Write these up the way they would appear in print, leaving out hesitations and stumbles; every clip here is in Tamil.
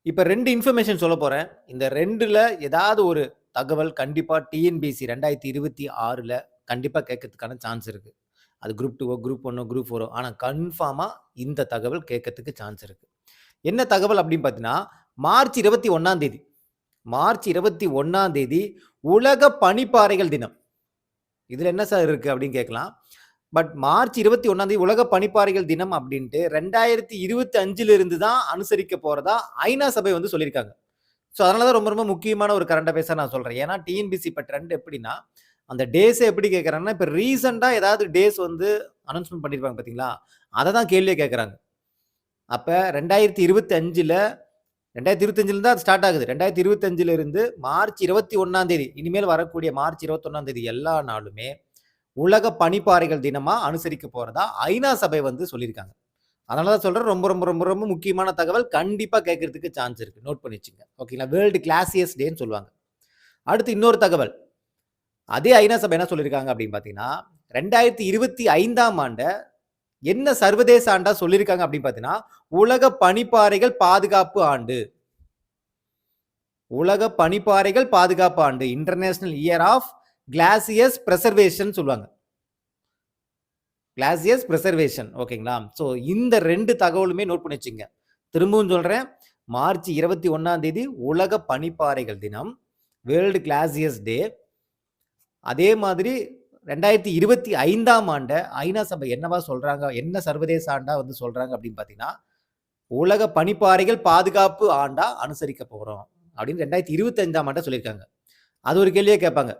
இப்ப 2 இன்ஃபர்மேஷன் சொல்லப் போறேன். இந்த 2ல ஏதாவது ஒரு தகவல் கண்டிப்பா டிஎன்பிஎஸ்சி 2026ல கண்டிப்பா கேட்கறதுக்கான சான்ஸ் இருக்கு. அது குரூப் 2ஓ, குரூப் 1ஓ, குரூப் 4ஓ. ஆனா கன்ஃபார்மா இந்த தகவல் கேட்கறதுக்கு சான்ஸ் இருக்கு. என்ன தகவல் அப்படின்னு பார்த்தீங்கன்னா, மார்ச் 21ஆம் தேதி மார்ச் 21ஆம் தேதி உலக பனிப்பாறைகள் தினம். இதுல என்ன சார் இருக்கு அப்படின்னு கேட்கலாம். பட் மார்ச் 21ஆம் தேதி உலக பனிப்பாறைகள் தினம் அப்படின்ட்டு 2025ல இருந்து தான் அனுசரிக்க போறதா ஐநா சபை வந்து சொல்லியிருக்காங்க. ஸோ அதனால தான் ரொம்ப ரொம்ப முக்கியமான ஒரு கரண்ட் அஃபேர்ஸா நான் சொல்றேன். ஏன்னா டிஎன்பிஎஸ்சி இப்ப ட்ரெண்ட் எப்படின்னா, அந்த டேஸ எப்படி கேட்கறாங்கன்னா, இப்ப ரீசென்ட்டா ஏதாவது டேஸ் வந்து அனவுன்ஸ்மென்ட் பண்ணியிருப்பாங்க பார்த்தீங்களா? அத தான் கேள்வியா கேட்கறாங்க. அப்ப 2025ல 2025ல தான் அது ஸ்டார்ட் ஆகுது. 2025ல இருந்து மார்ச் 21ஆம் தேதி இனிமேல் வரக்கூடிய மார்ச் 21ஆம் தேதி எல்லா நாளுமே உலக பனிப்பாறைகள் தினமா அனுசரிக்க போறதா ஐநா சபை வந்து சொல்லியிருக்காங்க. அதனால தான் சொல்றேன். ரொம்ப ரொம்ப ரொம்ப ரொம்ப முக்கியமான தகவல். கண்டிப்பா கேட்கறதுக்கு சான்ஸ் இருக்கு. நோட் பண்ணி வச்சுக்கங்க. ஓகேங்களா? வேர்ல்ட் கிளாசியஸ் டேன்னு சொல்லுவாங்க. அடுத்து இன்னொரு தகவல். அதே ஐநா சபை என்ன சொல்லியிருக்காங்க அப்படின்னு பார்த்தீங்கன்னா, 2025ஆம் ஆண்ட என்ன சர்வதேச ஆண்டா சொல்லியிருக்காங்க அப்படின்னு பார்த்தீங்கன்னா, உலக பனிப்பாறைகள் பாதுகாப்பு ஆண்டு. உலக பனிப்பாறைகள் பாதுகாப்பு ஆண்டு. International year of glaciers preservation சொல்லுவாங்க. Glaciers preservation. ஓகேங்களா? ஸோ இந்த 2 தகவலுமே நோட் பண்ணி வச்சுக்கங்க. திரும்பவும் சொல்றேன். மார்ச் 21ஆம் தேதி உலக பனிப்பாறைகள் தினம். வேர்ல்ட் கிளாசியஸ் டே. அதே மாதிரி 2025ஆம் ஆண்ட ஐநா சபை என்னவா சொல்றாங்க? என்ன சர்வதேச ஆண்டா வந்து சொல்றாங்க அப்படின்னு பார்த்தீங்கன்னா, உலக பனிப்பாறைகள் பாதுகாப்பு ஆண்டா அனுசரிக்க போறோம். அப்படின்னு 2025ஆம் ஆண்ட சொல்லியிருக்காங்க. அது ஒரு கேள்வியா கேட்பாங்க.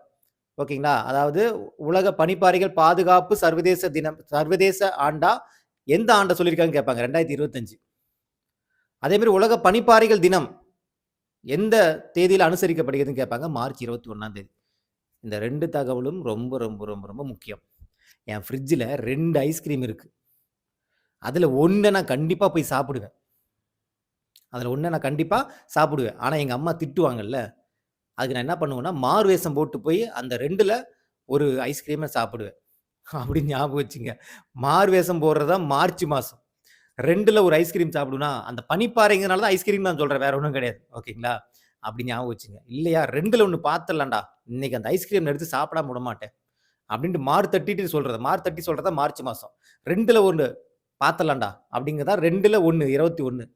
ஓகேங்களா? அதாவது உலக பனிப்பாறைகள் பாதுகாப்பு சர்வதேச தினம் சர்வதேச ஆண்டா எந்த ஆண்ட சொல்லியிருக்காங்கன்னு கேட்பாங்க. 2025. அதே மாரி உலக பனிப்பாறைகள் தினம் எந்த தேதியில அனுசரிக்கப்படுகிறதுன்னு கேட்பாங்க. மார்ச் 21ஆம் தேதி. இந்த 2 தகவலும் ரொம்ப ரொம்ப ரொம்ப ரொம்ப முக்கியம். என் ஃப்ரிட்ஜ்ல 2 ஐஸ்கிரீம் இருக்கு. அதுல 1 நான் கண்டிப்பா போய் சாப்பிடுவேன். ஆனா எங்க அம்மா திட்டுவாங்கல்ல. அதுக்கு நான் என்ன பண்ணுவேன்னா, மாறுவேஷம் போட்டு போய் அந்த 2ல ஒரு ஐஸ்கிரீம சாப்பிடுவேன். அப்படின்னு ஞாபகம் வச்சுங்க. மாறுவேஷம் போடுறது தான் மார்ச் மாசம். 2ல ஒரு ஐஸ்கிரீம் சாப்பிடுவேனா, அந்த பனிப்பாறைங்கிறனால தான் ஐஸ்கிரீம் நான் சொல்றேன். வேற ஒண்ணும் கிடையாது. ஓகேங்களா? அப்படி ஞாபகம் வச்சுங்க. இல்லையா 2ல 1 பார்த்துடலாம்டா. இன்னைக்கு அந்த ஐஸ்கிரீம் எடுத்து சாப்பிடாம விடமாட்டேன். அப்படின்ட்டு மார்ச் தட்டி சொல்றத மார்ச் மாசம். 2ல 1 பார்த்துடலாம்டா. அப்படிங்கிறதா 2ல 1 21.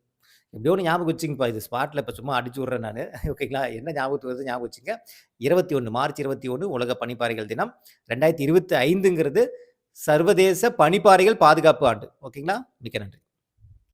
எப்படியோ ஒண்ணு ஞாபகம் வச்சுங்கப்பா. இது ஸ்பாட்ல இப்ப சும்மா அடிச்சு விடுறேன் நானு. ஓகேங்களா? என்ன ஞாபகத்துக்கு வருது ஞாபகம் வச்சுங்க. 21 மார்ச் 21 உலக பனிப்பாறைகள் தினம். 2025ங்கிறது சர்வதேச பனிப்பாறைகள் பாதுகாப்பு ஆண்டு. ஓகேங்களா? மிக்க நன்றி.